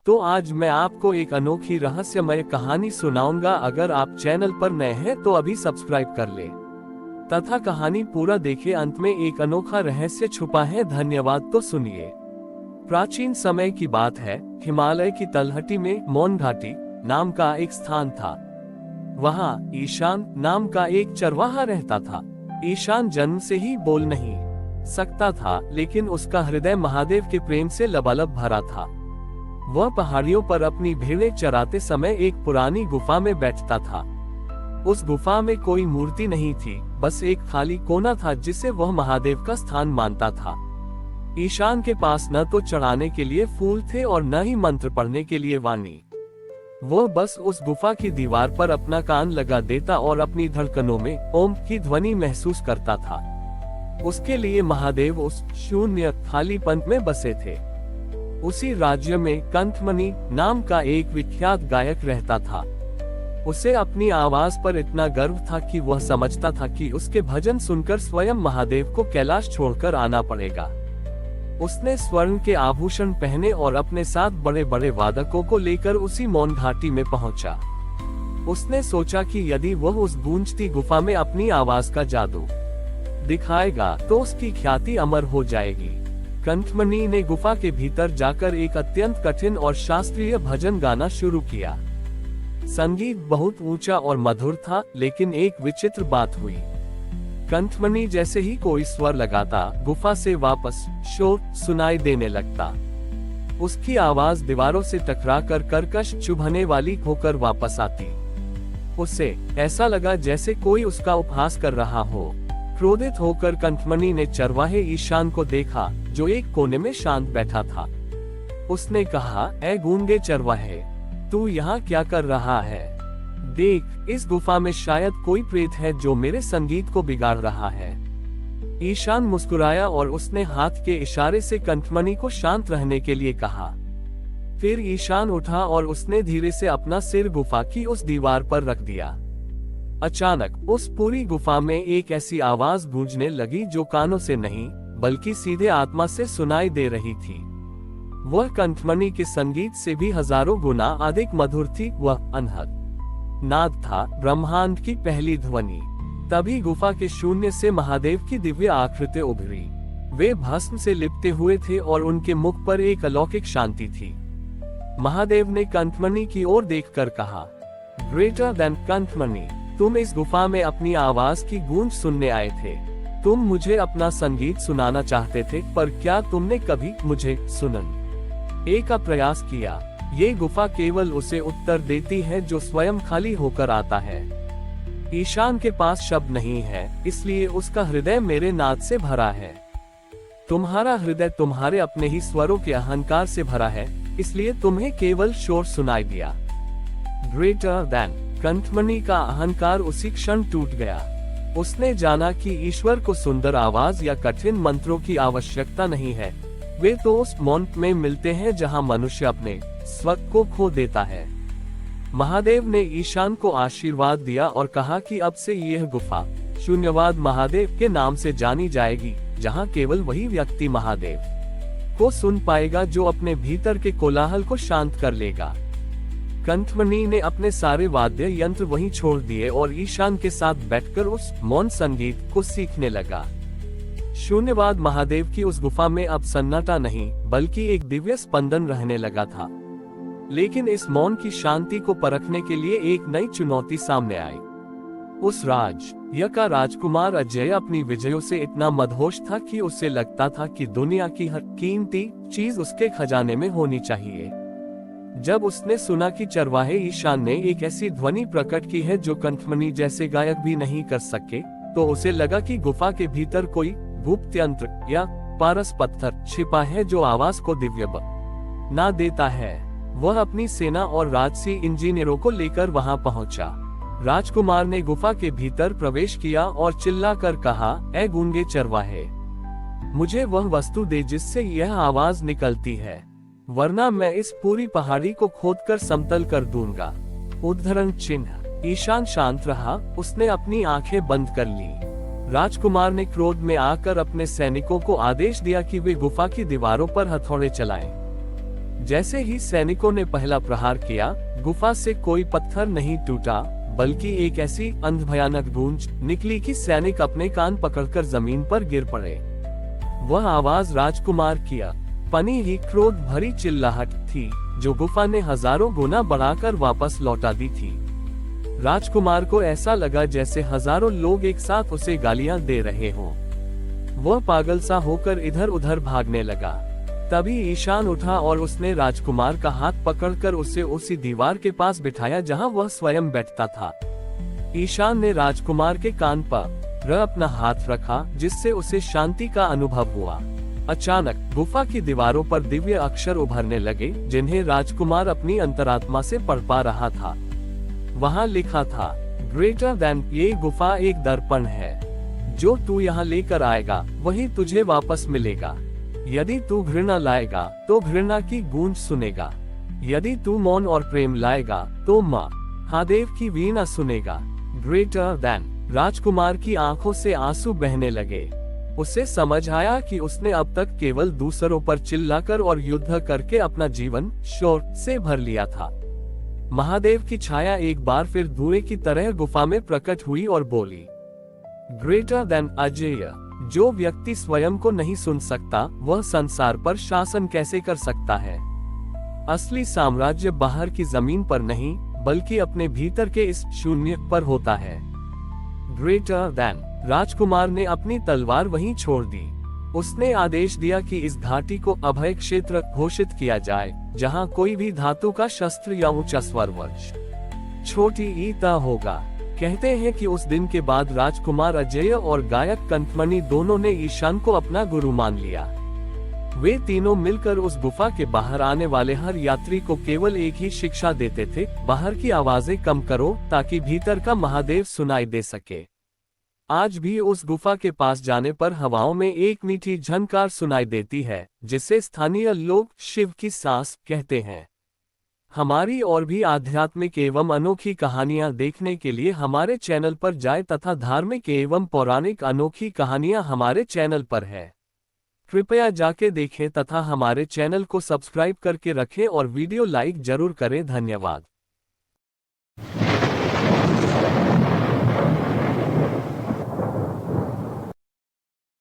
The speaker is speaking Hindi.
तो आज मैं आपको एक अनोखी रहस्यमय कहानी सुनाऊंगा। अगर आप चैनल पर नए हैं तो अभी सब्सक्राइब कर ले तथा कहानी पूरा देखें। अंत में एक अनोखा रहस्य छुपा है। धन्यवाद। तो सुनिए। प्राचीन समय की बात है। हिमालय की तलहटी में मौन घाटी नाम का एक स्थान था। वहाँ ईशान नाम का एक चरवाहा रहता था। ईशान जन्म से ही बोल नहीं सकता था, लेकिन उसका हृदय महादेव के प्रेम से लबालब भरा था। वह पहाड़ियों पर अपनी भेड़ें चराते समय एक पुरानी गुफा में बैठता था। उस गुफा में कोई मूर्ति नहीं थी, बस एक खाली कोना था जिसे वह महादेव का स्थान मानता था। ईशान के पास न तो चढ़ाने के लिए फूल थे और न ही मंत्र पढ़ने के लिए वाणी। वह बस उस गुफा की दीवार पर अपना कान लगा देता और अपनी धड़कनों में ओम की ध्वनि महसूस करता था। उसके लिए महादेव उस शून्य खालीपन में बसे थे। उसी राज्य में कंठमणि नाम का एक विख्यात गायक रहता था। उसे अपनी आवाज पर इतना गर्व था कि वह समझता था कि उसके भजन सुनकर स्वयं महादेव को कैलाश छोड़कर आना पड़ेगा। उसने स्वर्ण के आभूषण पहने और अपने साथ बड़े बड़े वादकों को लेकर उसी मौन घाटी में पहुंचा। उसने सोचा कि यदि वह उस गूंजती गुफा में अपनी आवाज का जादू दिखाएगा तो उसकी ख्याति अमर हो जाएगी। कंठमणि ने गुफा के भीतर जाकर एक अत्यंत कठिन और शास्त्रीय भजन गाना शुरू किया। संगीत बहुत ऊंचा और मधुर था, लेकिन एक विचित्र बात हुई। कंठमणि जैसे ही कोई स्वर लगाता, गुफा से वापस शोर सुनाई देने लगता। उसकी आवाज दीवारों से टकराकर कर्कश चुभने वाली होकर वापस आती। उसे ऐसा लगा जैसे कोई उसका उपहास कर रहा हो। क्रोधित होकर कंठमणि ने चरवाहे ईशान को देखा, जो एक कोने में शांत बैठा था। उसने कहा, ऐ गूंगे चरवाहे, तू यहाँ क्या कर रहा है? देख, इस गुफा में शायद कोई प्रेत है जो मेरे संगीत को बिगाड़ रहा है। ईशान मुस्कुराया और उसने हाथ के इशारे से कंठमणि को शांत रहने के लिए कहा। फिर ईशान उठा और उसने धीरे से अपना सिर गुफा की उस दीवार पर रख दिया। अचानक उस पूरी गुफा में एक ऐसी आवाज गूंजने लगी जो कानों से नहीं बल्कि सीधे आत्मा से सुनाई दे रही थी। वह कंठमणि के संगीत से भी हजारों गुना अधिक मधुर थी। वह अनहद नाद था, ब्रह्मांड की पहली ध्वनि। तभी गुफा के शून्य से महादेव की दिव्य आकृति उभरी। वे भस्म से लिपटे हुए थे और उनके मुख पर एक अलौकिक शांति थी। महादेव ने कंठमणि की ओर देखकर कहा, ग्रेटर देन कंठमणि, तुम इस गुफा में अपनी आवाज की गूंज सुनने आए थे। तुम मुझे अपना संगीत सुनाना चाहते थे, पर क्या तुमने कभी मुझे सुनने का प्रयास किया? ये गुफा केवल उसे उत्तर देती है जो स्वयं खाली होकर आता है। ईशान के पास शब्द नहीं है, इसलिए उसका हृदय मेरे नाद से भरा है। तुम्हारा हृदय तुम्हारे अपने ही स्वरों के अहंकार से भरा है, इसलिए तुम्हें केवल शोर सुनाई दिया। ग्रेटर देन कंठमणि का अहंकार उसी क्षण टूट गया। उसने जाना कि ईश्वर को सुंदर आवाज या कठिन मंत्रों की आवश्यकता नहीं है। वे तो उस मौन में मिलते हैं जहां मनुष्य अपने स्व को खो देता है। महादेव ने ईशान को आशीर्वाद दिया और कहा कि अब से यह गुफा शून्यवाद महादेव के नाम से जानी जाएगी, जहां केवल वही व्यक्ति महादेव को सुन पाएगा जो अपने भीतर के कोलाहल को शांत कर लेगा। कंठमणि ने अपने सारे वाद्य यंत्र वहीं छोड़ दिए और ईशान के साथ बैठकर उस मौन संगीत को सीखने लगा। शून्यवाद महादेव की उस गुफा में अब सन्नाटा नहीं बल्कि एक दिव्य स्पंदन रहने लगा था। लेकिन इस मौन की शांति को परखने के लिए एक नई चुनौती सामने आई। उस राज्य का राजकुमार अजय अपनी विजयों से इतना मदहोश था कि उसे लगता था कि दुनिया की हर कीमती चीज उसके खजाने में होनी चाहिए। जब उसने सुना कि चरवाहे ईशान ने एक ऐसी ध्वनि प्रकट की है जो कंठमणि जैसे गायक भी नहीं कर सके, तो उसे लगा कि गुफा के भीतर कोई गुप्त यंत्र या पारस पत्थर छिपा है जो आवाज को दिव्य बना देता है। वह अपनी सेना और राजसी इंजीनियरों को लेकर वहां पहुंचा। राजकुमार ने गुफा के भीतर प्रवेश किया और चिल्लाकर कहा, ऐ गूंगे चरवाहे, मुझे वह वस्तु दे जिससे यह आवाज निकलती है, वरना मैं इस पूरी पहाड़ी को खोदकर समतल कर दूंगा। उद्धरण चिन्ह। ईशान शांत रहा, उसने अपनी आंखें बंद कर ली। राजकुमार ने क्रोध में आकर अपने सैनिकों को आदेश दिया कि वे गुफा की दीवारों पर हथौड़े चलाएं। जैसे ही सैनिकों ने पहला प्रहार किया, गुफा से कोई पत्थर नहीं टूटा, बल्कि एक ऐसी अंधभयानक गूंज निकली कि सैनिक अपने कान पकड़कर जमीन पर गिर पड़े। वह आवाज राजकुमार किया पनी ही क्रोध भरी चिल्लाहट थी, जो गुफा ने हजारों गुना बढ़ाकर वापस लौटा दी थी। राजकुमार को ऐसा लगा जैसे हजारों लोग एक साथ उसे गालियां दे रहे हों। वह पागल सा होकर इधर उधर भागने लगा। तभी ईशान उठा और उसने राजकुमार का हाथ पकड़कर उसे उसी दीवार के पास बिठाया जहां वह स्वयं बैठता था। ईशान ने राजकुमार के कान पर अपना हाथ रखा, जिससे उसे शांति का अनुभव हुआ। अचानक गुफा की दीवारों पर दिव्य अक्षर उभरने लगे, जिन्हें राजकुमार अपनी अंतरात्मा से पढ़ पा रहा था। वहां लिखा था, ग्रेटर देन, ये गुफा एक दर्पण है। जो तू यहाँ लेकर आएगा वही तुझे वापस मिलेगा। यदि तू घृणा लाएगा तो घृणा की गूंज सुनेगा। यदि तू मौन और प्रेम लाएगा तो महादेव की वीणा सुनेगा। Greater than. राजकुमार की आंखों से आंसू बहने लगे। उसे समझ आया कि उसने अब तक केवल दूसरों पर चिल्लाकर और युद्ध करके अपना जीवन शोर से भर लिया था। महादेव की छाया एक बार फिर धुएं की तरह गुफा में प्रकट हुई और बोली, ग्रेटर देन अजेय। जो व्यक्ति स्वयं को नहीं सुन सकता, वह संसार पर शासन कैसे कर सकता है। असली साम्राज्य बाहर की जमीन पर नहीं, बल्कि अपने भीतर के इस शून्य पर होता है। Greater than. राजकुमार ने अपनी तलवार वहीं छोड़ दी। उसने आदेश दिया कि इस घाटी को अभय क्षेत्र घोषित किया जाए, जहां कोई भी धातु का शस्त्र या ऊंचा स्वरवज्र छोटी ईता होगा। कहते हैं कि उस दिन के बाद राजकुमार अजय और गायक कंठमणि दोनों ने ईशान को अपना गुरु मान लिया। वे तीनों मिलकर उस गुफा के बाहर आने वाले हर यात्री को केवल एक ही शिक्षा देते थे, बाहर की आवाजें कम करो ताकि भीतर का महादेव सुनाई दे सके। आज भी उस गुफा के पास जाने पर हवाओं में एक मीठी झनकार सुनाई देती है, जिसे स्थानीय लोग शिव की सांस कहते हैं। हमारी और भी आध्यात्मिक एवं अनोखी कहानियां देखने के लिए हमारे चैनल पर जाएं तथा धार्मिक एवं पौराणिक अनोखी कहानियां हमारे चैनल पर है। कृपया जाके देखें तथा हमारे चैनल को सब्सक्राइब करके रखें और वीडियो लाइक जरूर करें। धन्यवाद।